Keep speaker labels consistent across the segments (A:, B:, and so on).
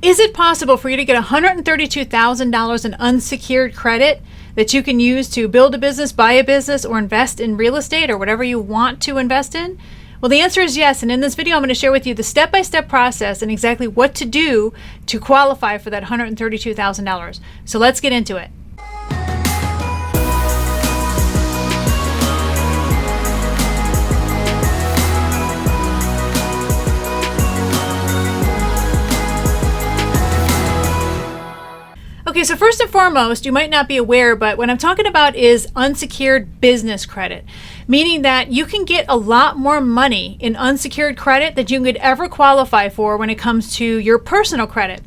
A: Is it possible for you to get $132,000 in unsecured credit that you can use to build a business, buy a business, or invest in real estate or whatever you want to invest in? Well, the answer is yes. And in this video, I'm going to share with you the step-by-step process and exactly what to do to qualify for that $132,000. So let's get into it. Okay, so first and foremost, you might not be aware, but what I'm talking about is unsecured business credit, meaning that you can get a lot more money in unsecured credit than you could ever qualify for when it comes to your personal credit.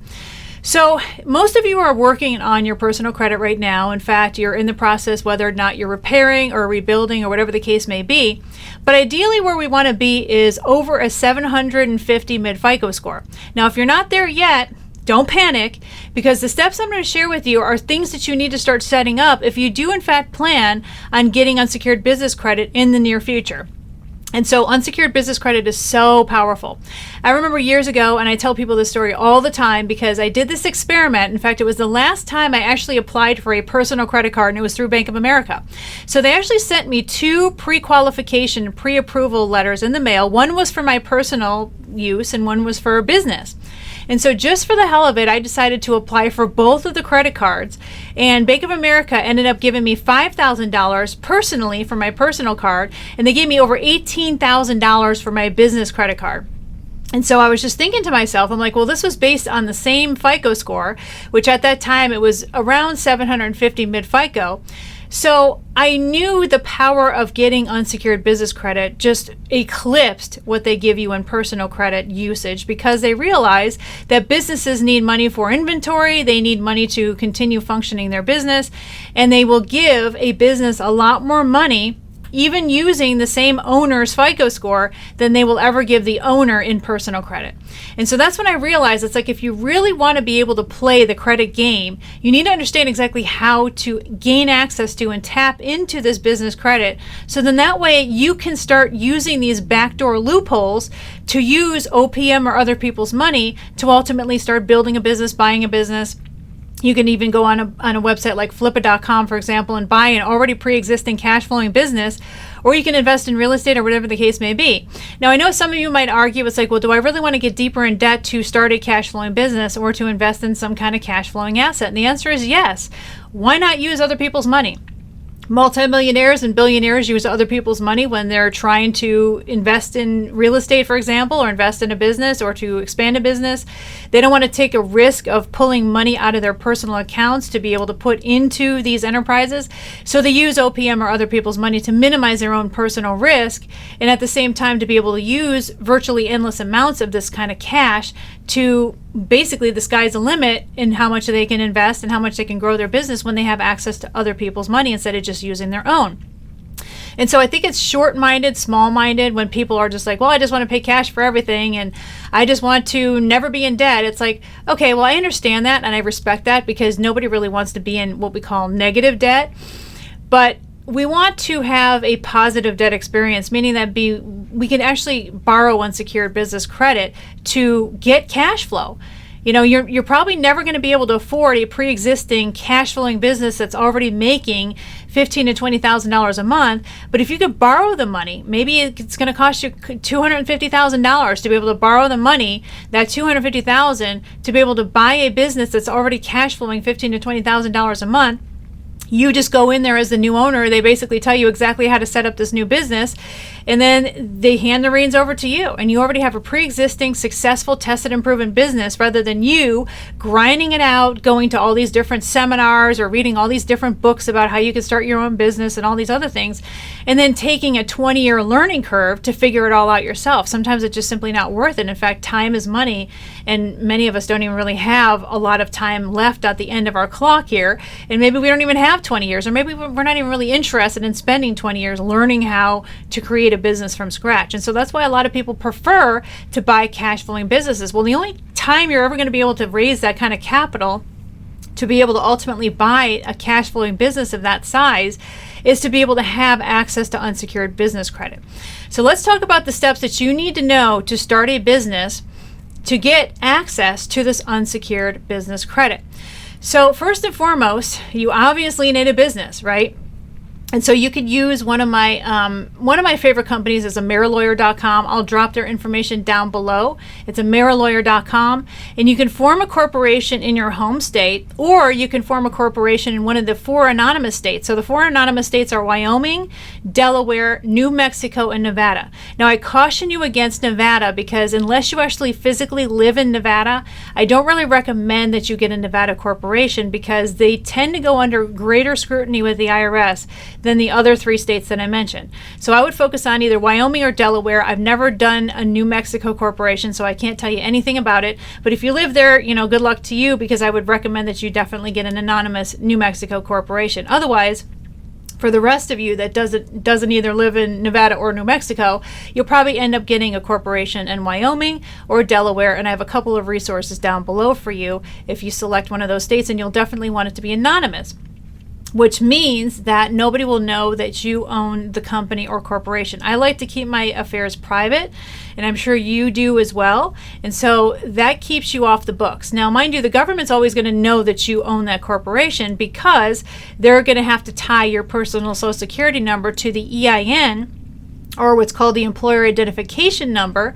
A: So most of you are working on your personal credit right now. In fact, you're in the process, whether or not you're repairing or rebuilding or whatever the case may be. But ideally where we want to be is over a 750 mid-FICO score. Now, if you're not there yet, don't panic, because the steps I'm going to share with you are things that you need to start setting up if you do in fact plan on getting unsecured business credit in the near future. And so unsecured business credit is so powerful. I remember years ago, and I tell people this story all the time because I did this experiment. In fact, it was the last time I actually applied for a personal credit card, and it was through Bank of America. So they actually sent me 2 pre-qualification, pre-approval letters in the mail. One was for my personal use and one was for business. And so just for the hell of it, I decided to apply for both of the credit cards. And Bank of America ended up giving me $5,000 personally for my personal card, and they gave me over $18,000 for my business credit card. And so I was just thinking to myself, I'm like, well, this was based on the same FICO score, which at that time it was around 750 mid-FICO. So I knew the power of getting unsecured business credit just eclipsed what they give you in personal credit usage, because they realize that businesses need money for inventory, they need money to continue functioning their business, and they will give a business a lot more money even using the same owner's FICO score than they will ever give the owner in personal credit. And so that's when I realized it's like, if you really want to be able to play the credit game, you need to understand exactly how to gain access to and tap into this business credit. So then that way you can start using these backdoor loopholes to use OPM or other people's money to ultimately start building a business, buying a business. You can even go on a website like flippa.com, for example, and buy an already pre-existing cash flowing business, or you can invest in real estate or whatever the case may be. Now, I know some of you might argue, it's like, well, do I really want to get deeper in debt to start a cash flowing business or to invest in some kind of cash flowing asset? And the answer is yes. Why not use other people's money? Multimillionaires and billionaires use other people's money when they're trying to invest in real estate, for example, or invest in a business or to expand a business. They don't want to take a risk of pulling money out of their personal accounts to be able to put into these enterprises. So they use OPM or other people's money to minimize their own personal risk, and at the same time to be able to use virtually endless amounts of this kind of cash to basically, the sky's the limit in how much they can invest and how much they can grow their business when they have access to other people's money instead of just using their own. And so I think it's short-minded, small-minded when people are just like, well, I just want to pay cash for everything and I just want to never be in debt. It's like, okay, well, I understand that and I respect that, because nobody really wants to be in what we call negative debt. But we want to have a positive debt experience, meaning that we can actually borrow unsecured business credit to get cash flow. You know, you're probably never going to be able to afford a pre-existing cash flowing business that's already making $15,000 to $20,000 a month. But if you could borrow the money, maybe it's going to cost you $250,000 to be able to borrow the money, that $250,000 to be able to buy a business that's already cash flowing $15,000 to $20,000 a month. You just go in there as the new owner. They basically tell you exactly how to set up this new business, and then they hand the reins over to you. And you already have a pre-existing, successful, tested, and proven business, rather than you grinding it out, going to all these different seminars or reading all these different books about how you can start your own business and all these other things, and then taking a 20-year learning curve to figure it all out yourself. Sometimes it's just simply not worth it. In fact, time is money, and many of us don't even really have a lot of time left at the end of our clock here, and maybe we don't even have 20 years, or maybe we're not even really interested in spending 20 years learning how to create a business from scratch. And so that's why a lot of people prefer to buy cash flowing businesses. Well, the only time you're ever going to be able to raise that kind of capital to be able to ultimately buy a cash flowing business of that size is to be able to have access to unsecured business credit. So let's talk about the steps that you need to know to start a business to get access to this unsecured business credit. So first and foremost, you obviously need a business, right? And so you could use one of my favorite companies is AmeriLawyer.com. I'll drop their information down below. It's AmeriLawyer.com, and you can form a corporation in your home state, or you can form a corporation in one of the 4 anonymous states. So the 4 anonymous states are Wyoming, Delaware, New Mexico, and Nevada. Now I caution you against Nevada because unless you actually physically live in Nevada, I don't really recommend that you get a Nevada corporation because they tend to go under greater scrutiny with the IRS than the other 3 states that I mentioned. So I would focus on either Wyoming or Delaware. I've never done a New Mexico corporation, so I can't tell you anything about it. But if you live there, good luck to you, because I would recommend that you definitely get an anonymous New Mexico corporation. Otherwise, for the rest of you that doesn't either live in Nevada or New Mexico, you'll probably end up getting a corporation in Wyoming or Delaware, and I have a couple of resources down below for you if you select one of those states, and you'll definitely want it to be anonymous, which means that nobody will know that you own the company or corporation. I like to keep my affairs private, and I'm sure you do as well. And so that keeps you off the books. Now, mind you, the government's always going to know that you own that corporation because they're going to have to tie your personal Social Security number to the EIN, or what's called the Employer Identification Number,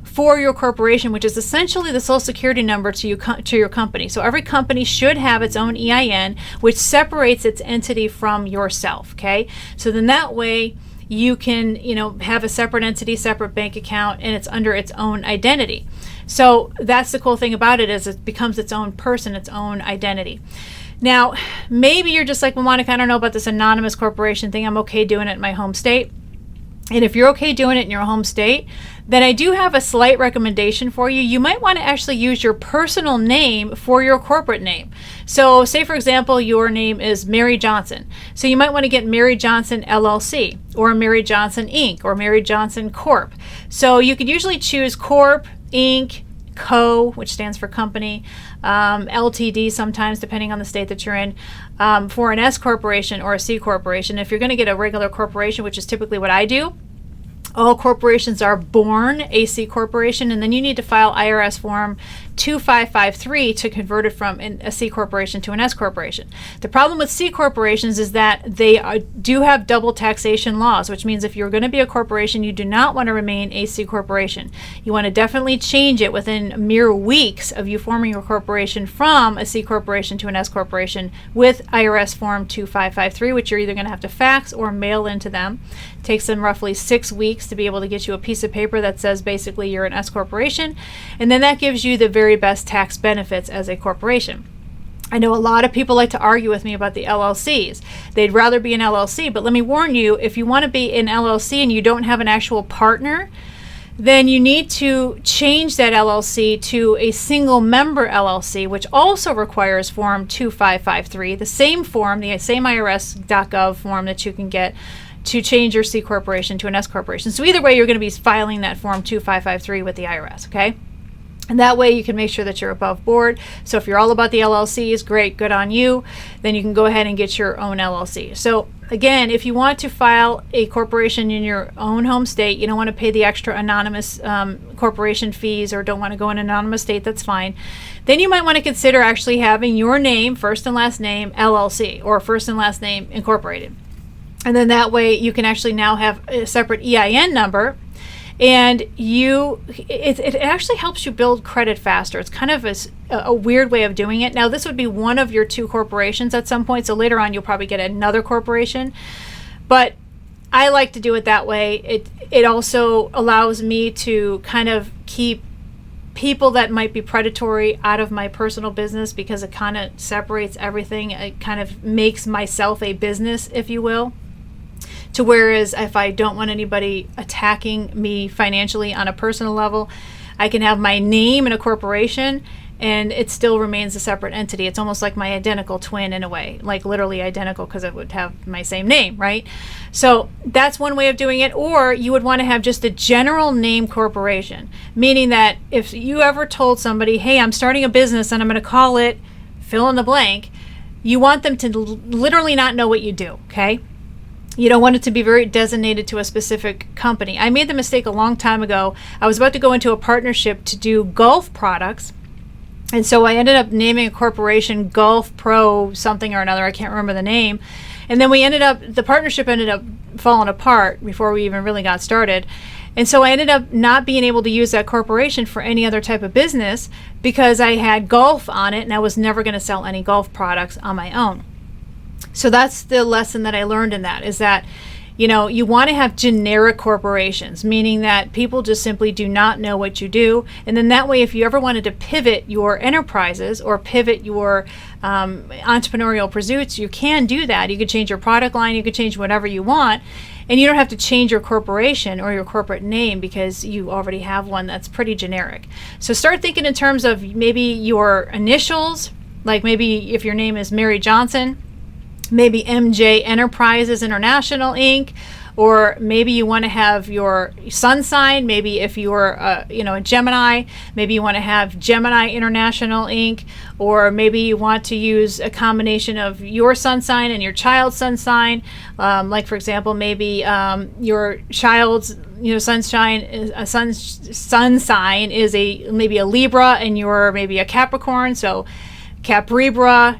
A: for your corporation, which is essentially the Social Security number to your company. So every company should have its own EIN, which separates its entity from yourself, okay? So then that way you can, have a separate entity, separate bank account, and it's under its own identity. So that's the cool thing about it, is it becomes its own person, its own identity. Now, maybe you're just like, well, Monica, I don't know about this anonymous corporation thing. I'm okay doing it in my home state. And if you're okay doing it in your home state, then I do have a slight recommendation for you. You might want to actually use your personal name for your corporate name. So say, for example, your name is Mary Johnson. So you might want to get Mary Johnson LLC, or Mary Johnson Inc., or Mary Johnson Corp. So you could usually choose Corp, Inc., Co., which stands for company, LTD sometimes, depending on the state that you're in, for an S corporation or a C corporation. If you're going to get a regular corporation, which is typically what I do, all corporations are born a C corporation, and then you need to file IRS form 2553 to convert it from a C corporation to an S corporation. The problem with C corporations is that they do have double taxation laws, which means if you're going to be a corporation, you do not want to remain a C corporation. You want to definitely change it within mere weeks of you forming your corporation from a C corporation to an S corporation with IRS form 2553, which you're either going to have to fax or mail into them. It takes them roughly 6 weeks to be able to get you a piece of paper that says basically you're an S corporation, and then that gives you the very best tax benefits as a corporation. I know a lot of people like to argue with me about the LLCs. They'd rather be an LLC, but let me warn you, if you want to be an LLC and you don't have an actual partner, then you need to change that LLC to a single member LLC, which also requires form 2553, the same form, the same IRS.gov form that you can get to change your C corporation to an S corporation. So either way, you're going to be filing that form 2553 with the IRS, okay? And that way you can make sure that you're above board. So if you're all about the LLCs, great, good on you. Then you can go ahead and get your own LLC. So again, if you want to file a corporation in your own home state, you don't want to pay the extra anonymous corporation fees, or don't want to go in an anonymous state, that's fine. Then you might want to consider actually having your name, first and last name, LLC, or first and last name incorporated. And then that way you can actually now have a separate EIN number, and it actually helps you build credit faster. It's kind of a weird way of doing it. Now, this would be one of your 2 corporations at some point, so later on you'll probably get another corporation. But I like to do it that way. It also allows me to kind of keep people that might be predatory out of my personal business, because it kind of separates everything. It kind of makes myself a business, if you will. To whereas if I don't want anybody attacking me financially on a personal level, I can have my name in a corporation and it still remains a separate entity. It's almost like my identical twin in a way, like literally identical, because it would have my same name, right? So that's one way of doing it. Or you would want to have just a general name corporation, meaning that if you ever told somebody, hey, I'm starting a business and I'm going to call it fill in the blank, you want them to literally not know what you do, okay? You don't want it to be very designated to a specific company. I made the mistake a long time ago. I was about to go into a partnership to do golf products. And so I ended up naming a corporation Golf Pro something or another. I can't remember the name. And then the partnership ended up falling apart before we even really got started. And so I ended up not being able to use that corporation for any other type of business because I had golf on it and I was never going to sell any golf products on my own. So that's the lesson that I learned in that, is that, you want to have generic corporations, meaning that people just simply do not know what you do. And then that way, if you ever wanted to pivot your enterprises or pivot your entrepreneurial pursuits, you can do that. You could change your product line, you could change whatever you want, and you don't have to change your corporation or your corporate name because you already have one that's pretty generic. So start thinking in terms of maybe your initials, like maybe if your name is Mary Johnson, maybe MJ Enterprises International Inc., or maybe you want to have your sun sign. Maybe if you're a Gemini, maybe you want to have Gemini International Inc., or maybe you want to use a combination of your sun sign and your child's sun sign. Like for example, maybe your child's sun sign is maybe a Libra and you're maybe a Capricorn, so Capribra,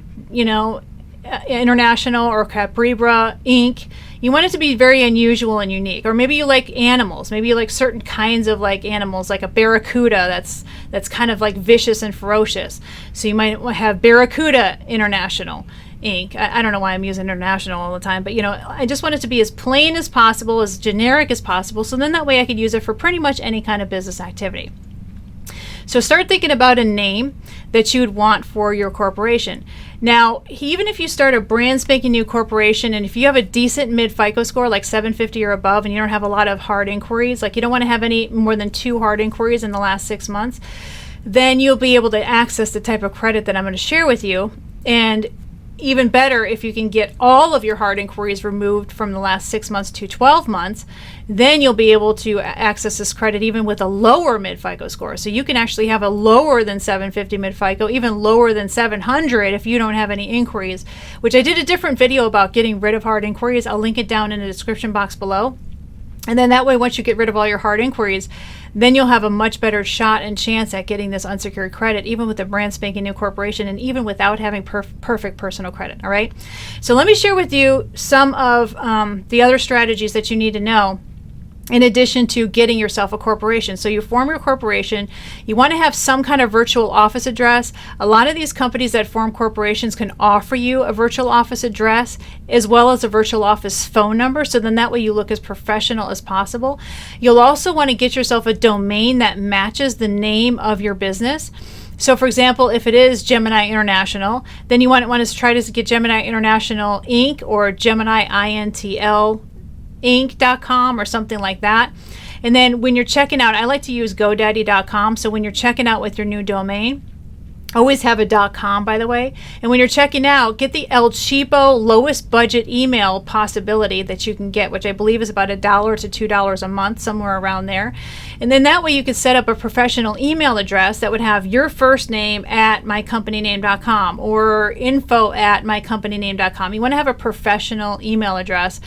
A: International or Capribra Inc. You want it to be very unusual and unique. Or maybe you like animals. Maybe you like certain kinds of like animals, like a barracuda that's kind of like vicious and ferocious. So you might have Barracuda International Inc. I don't know why I'm using international all the time, but I just want it to be as plain as possible, as generic as possible, so then that way I could use it for pretty much any kind of business activity. So start thinking about a name that you would want for your corporation. Now, even if you start a brand spanking new corporation, and if you have a decent mid FICO score, like 750 or above, and you don't have a lot of hard inquiries, like you don't want to have any more than 2 hard inquiries in the last 6 months, then you'll be able to access the type of credit that I'm going to share with you. And even better, if you can get all of your hard inquiries removed from the last 6 months to 12 months, then you'll be able to access this credit even with a lower mid-FICO score. So you can actually have a lower than 750 mid-FICO, even lower than 700 if you don't have any inquiries, which I did a different video about getting rid of hard inquiries. I'll link it down in the description box below. And then that way, once you get rid of all your hard inquiries, then you'll have a much better shot and chance at getting this unsecured credit, even with a brand spanking new corporation and even without having perfect personal credit. All right. So let me share with you some of the other strategies that you need to know in addition to getting yourself a corporation. So you form your corporation, you want to have some kind of virtual office address. A lot of these companies that form corporations can offer you a virtual office address as well as a virtual office phone number, so then that way you look as professional as possible. You'll also want to get yourself a domain that matches the name of your business. So for example, if it is Gemini International, then you want to try to get Gemini International Inc. or Gemini INTL Inc.com or something like that. And then when you're checking out, I like to use GoDaddy.com. So when you're checking out with your new domain, always have a .com, by the way. And when you're checking out, get the El Cheapo lowest budget email possibility that you can get, which I believe is about $1 to $2 a month, somewhere around there. And then that way you could set up a professional email address that would have your first name at mycompanyname.com or info at mycompanyname.com. You want to have a professional email address.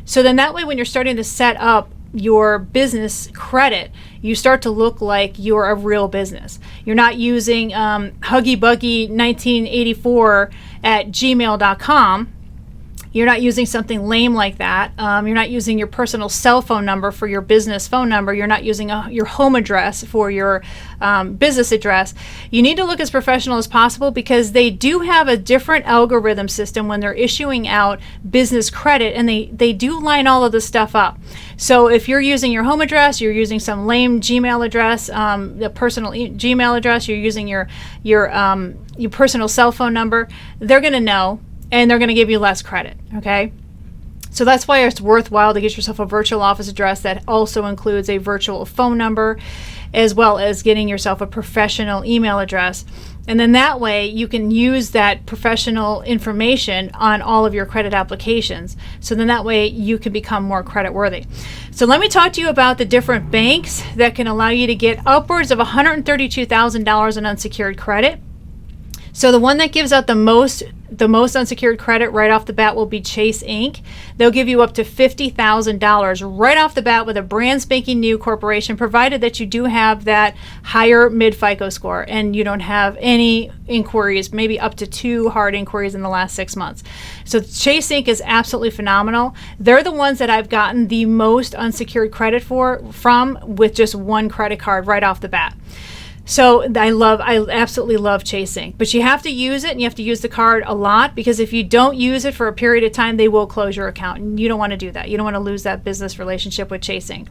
A: So then that way when you're starting to set up your business credit, you start to look like you're a real business. You're not using huggybuggy1984 at gmail.com. You're not using something lame like that. You're not using your personal cell phone number for your business phone number. You're not using your home address for your business address. You need to look as professional as possible because they do have a different algorithm system when they're issuing out business credit, and they do line all of this stuff up. So if you're using your home address, you're using some lame Gmail address, the personal Gmail address, you're using your personal cell phone number, they're going to know. And they're going to give you less credit, okay? So that's why it's worthwhile to get yourself a virtual office address that also includes a virtual phone number, as well as getting yourself a professional email address. And then that way you can use that professional information on all of your credit applications. So then that way you can become more credit worthy. So let me talk to you about the different banks that can allow you to get upwards of $132,000 in unsecured credit. So the one that gives out the most the most unsecured credit right off the bat will be Chase Inc. They'll give you up to $50,000 right off the bat with a brand spanking new corporation, provided that you do have that higher mid FICO score and you don't have any inquiries, maybe up to 2 hard inquiries in the last 6 months. So Chase Inc. is absolutely phenomenal. They're the ones that I've gotten the most unsecured credit from with just one credit card right off the bat. So I absolutely love Chase Inc. But you have to use it, and you have to use the card a lot, because if you don't use it for a period of time, they will close your account, and you don't want to do that. You don't want to lose that business relationship with Chase Inc.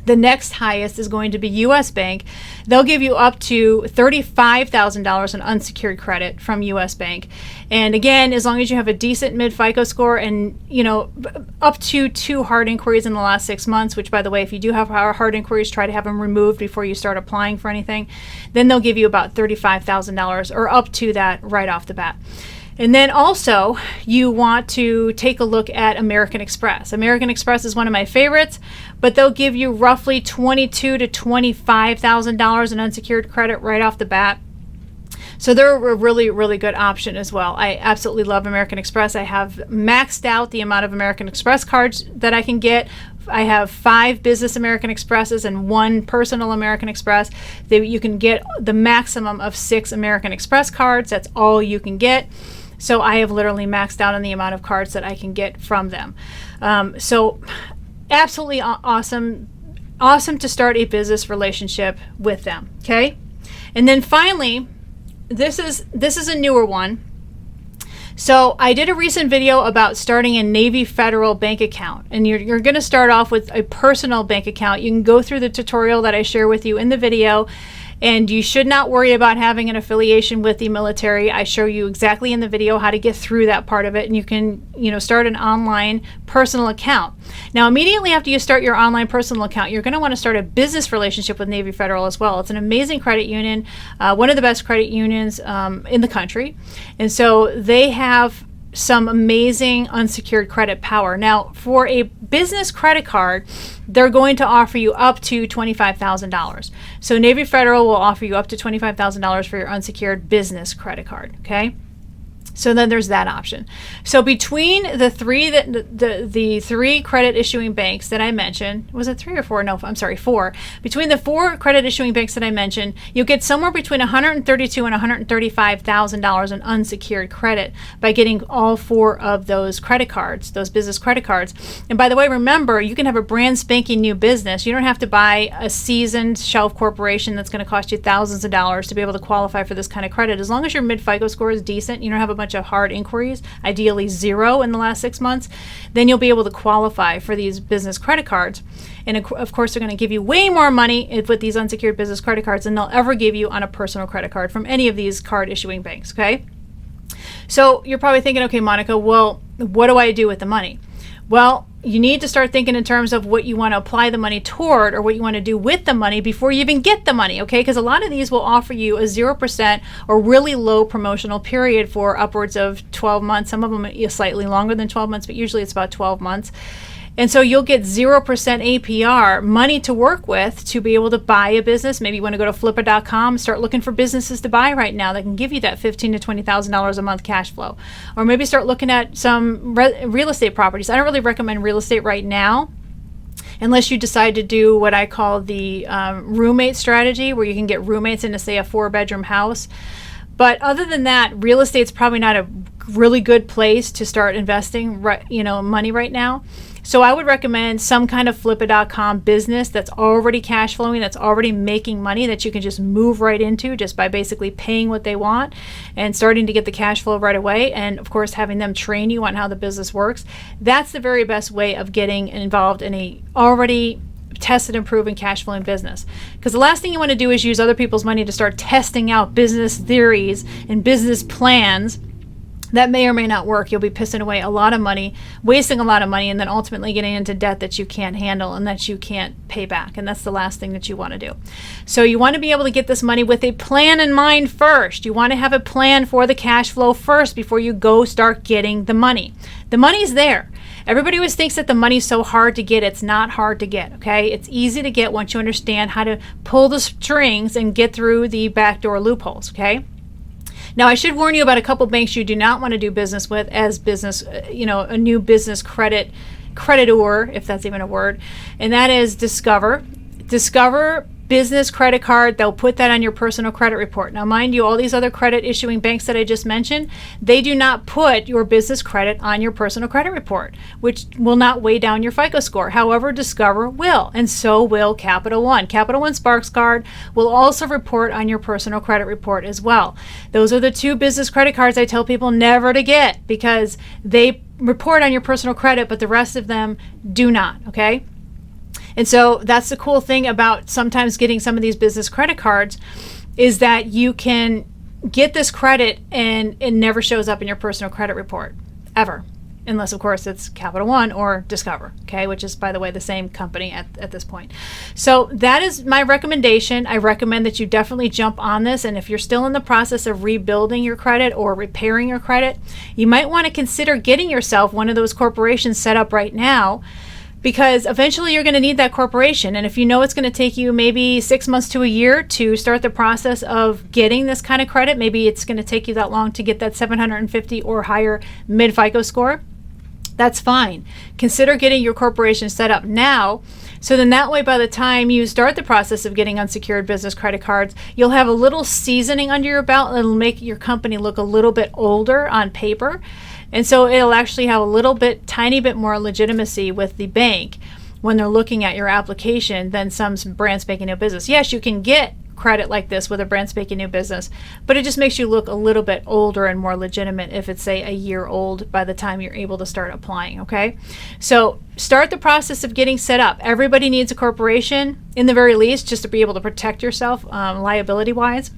A: The next highest is going to be U.S. Bank. They'll give you up to $35,000 in unsecured credit from U.S. Bank. And again, as long as you have a decent mid-FICO score and, up to 2 hard inquiries in the last 6 months, which, by the way, if you do have hard inquiries, try to have them removed before you start applying for anything, then they'll give you about $35,000 or up to that right off the bat. And then also, you want to take a look at American Express. American Express is one of my favorites, but they'll give you roughly $22,000 to $25,000 in unsecured credit right off the bat. So they're a really, really good option as well. I absolutely love American Express. I have maxed out the amount of American Express cards that I can get. I have 5 business American Expresses and 1 personal American Express. You can get the maximum of 6 American Express cards. That's all you can get. So I have literally maxed out on the amount of cards that I can get from them. So absolutely awesome to start a business relationship with them. Okay, and then finally, this is a newer one. So I did a recent video about starting a Navy Federal bank account, and you're going to start off with a personal bank account. You can go through the tutorial that I share with you in the video, and you should not worry about having an affiliation with the military. I show you exactly in the video how to get through that part of it, and you can start an online personal account. Now, immediately after you start your online personal account, you're going to want to start a business relationship with Navy Federal as well. It's an amazing credit union, one of the best credit unions in the country, and so they have some amazing unsecured credit power. Now, for a business credit card, they're going to offer you up to $25,000. So Navy Federal will offer you up to $25,000 for your unsecured business credit card, okay? So then there's that option. So between the three credit issuing banks that I mentioned, was it 3 or 4? No, I'm sorry, 4. Between the 4 credit issuing banks that I mentioned, you'll get somewhere between $132,000 and $135,000 in unsecured credit by getting all 4 of those credit cards, those business credit cards. And by the way, remember, you can have a brand spanking new business. You don't have to buy a seasoned shelf corporation that's going to cost you thousands of dollars to be able to qualify for this kind of credit. As long as your mid-FICO score is decent, you don't have a bunch of hard inquiries, ideally 0 in the last 6 months, then you'll be able to qualify for these business credit cards. And of course, they're going to give you way more money with these unsecured business credit cards than they'll ever give you on a personal credit card from any of these card issuing banks, okay? So you're probably thinking, okay, Monica, well, what do I do with the money? Well, you need to start thinking in terms of what you want to apply the money toward, or what you want to do with the money before you even get the money, okay? Because a lot of these will offer you a 0% or really low promotional period for upwards of 12 months. Some of them are slightly longer than 12 months, but usually it's about 12 months. And so you'll get 0% APR money to work with to be able to buy a business. Maybe you want to go to flipper.com, start looking for businesses to buy right now that can give you that $15,000 to $20,000 a month cash flow. Or maybe start looking at some real estate properties. I don't really recommend real estate right now, unless you decide to do what I call the roommate strategy, where you can get roommates into, say, a 4-bedroom house. But other than that, real estate's probably not a really good place to start investing money right now. So I would recommend some kind of flippa.com business that's already cash flowing, that's already making money, that you can just move right into just by basically paying what they want and starting to get the cash flow right away. And of course, having them train you on how the business works. That's the very best way of getting involved in a already tested and proven cash flowing business. Because the last thing you want to do is use other people's money to start testing out business theories and business plans that may or may not work. You'll be pissing away a lot of money, wasting a lot of money, and then ultimately getting into debt that you can't handle and that you can't pay back. And that's the last thing that you want to do. So you want to be able to get this money with a plan in mind first. You want to have a plan for the cash flow first before you go start getting the money. The money's there. Everybody always thinks that the money's so hard to get. It's not hard to get, okay? It's easy to get once you understand how to pull the strings and get through the backdoor loopholes, okay? Now, I should warn you about a couple banks you do not want to do business with as business, a new business creditor, if that's even a word, and that is Discover. Discover business credit card, they'll put that on your personal credit report. Now, mind you, all these other credit issuing banks that I just mentioned, they do not put your business credit on your personal credit report, which will not weigh down your FICO score. However, Discover will, and so will Capital One. Capital One Sparks card will also report on your personal credit report as well. Those are the two business credit cards I tell people never to get because they report on your personal credit, but the rest of them do not, okay? And so that's the cool thing about sometimes getting some of these business credit cards is that you can get this credit and it never shows up in your personal credit report, ever. Unless, of course, it's Capital One or Discover, okay, which is, by the way, the same company at this point. So that is my recommendation. I recommend that you definitely jump on this. And if you're still in the process of rebuilding your credit or repairing your credit, you might want to consider getting yourself one of those corporations set up right now, because eventually you're going to need that corporation. And if you know it's going to take you maybe 6 months to a year to start the process of getting this kind of credit, maybe it's going to take you that long to get that 750 or higher mid FICO score, that's fine. Consider getting your corporation set up now. So then that way, by the time you start the process of getting unsecured business credit cards, you'll have a little seasoning under your belt and it'll make your company look a little bit older on paper. And so it'll actually have a little bit, tiny bit more legitimacy with the bank when they're looking at your application than some brand spanking new business. Yes, you can get credit like this with a brand spanking new business, but it just makes you look a little bit older and more legitimate if it's, say, a year old by the time you're able to start applying, okay? So start the process of getting set up. Everybody needs a corporation, in the very least, just to be able to protect yourself liability-wise.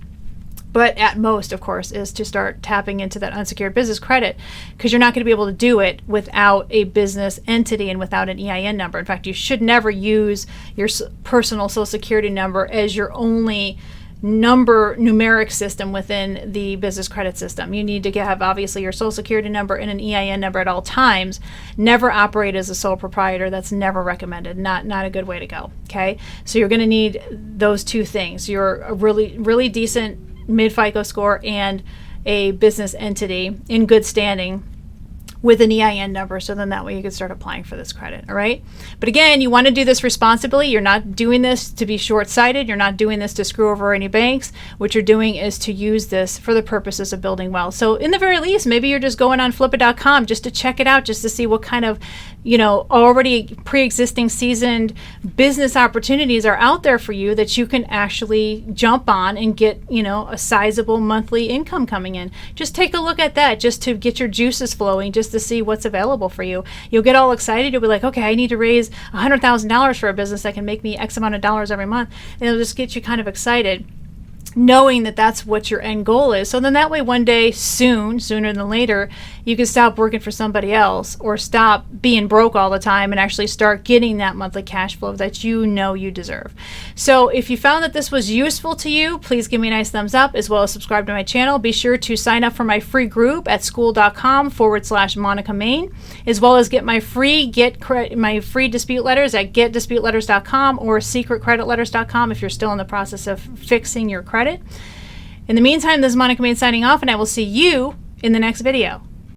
A: But at most, of course, is to start tapping into that unsecured business credit, because you're not going to be able to do it without a business entity and without an EIN number. In fact, you should never use your personal Social Security number as your only numeric system within the business credit system. You need to have, obviously, your Social Security number and an EIN number at all times. Never operate as a sole proprietor. That's never recommended. Not a good way to go. Okay, so you're going to need those two things. You're a really decent mid FICO score and a business entity in good standing with an EIN number, so then that way you can start applying for this credit, all right? But again, you want to do this responsibly. You're not doing this to be short-sighted. You're not doing this to screw over any banks. What you're doing is to use this for the purposes of building wealth. So in the very least, maybe you're just going on flipit.com just to check it out, just to see what kind of, already pre-existing seasoned business opportunities are out there for you that you can actually jump on and get, a sizable monthly income coming in. Just take a look at that just to get your juices flowing, just to see what's available for you. You'll get all excited. You'll be like, okay, I need to raise $100,000 for a business that can make me X amount of dollars every month. And it'll just get you kind of excited, knowing that that's what your end goal is. So then that way one day, sooner than later, you can stop working for somebody else or stop being broke all the time and actually start getting that monthly cash flow that you deserve. So if you found that this was useful to you, please give me a nice thumbs up, as well as subscribe to my channel. Be sure to sign up for my free group at school.com/Monica Main, as well as get my free dispute letters at getdisputeletters.com or secretcreditletters.com if you're still in the process of fixing your credit. In the meantime, this is Monica Main signing off, and I will see you in the next video.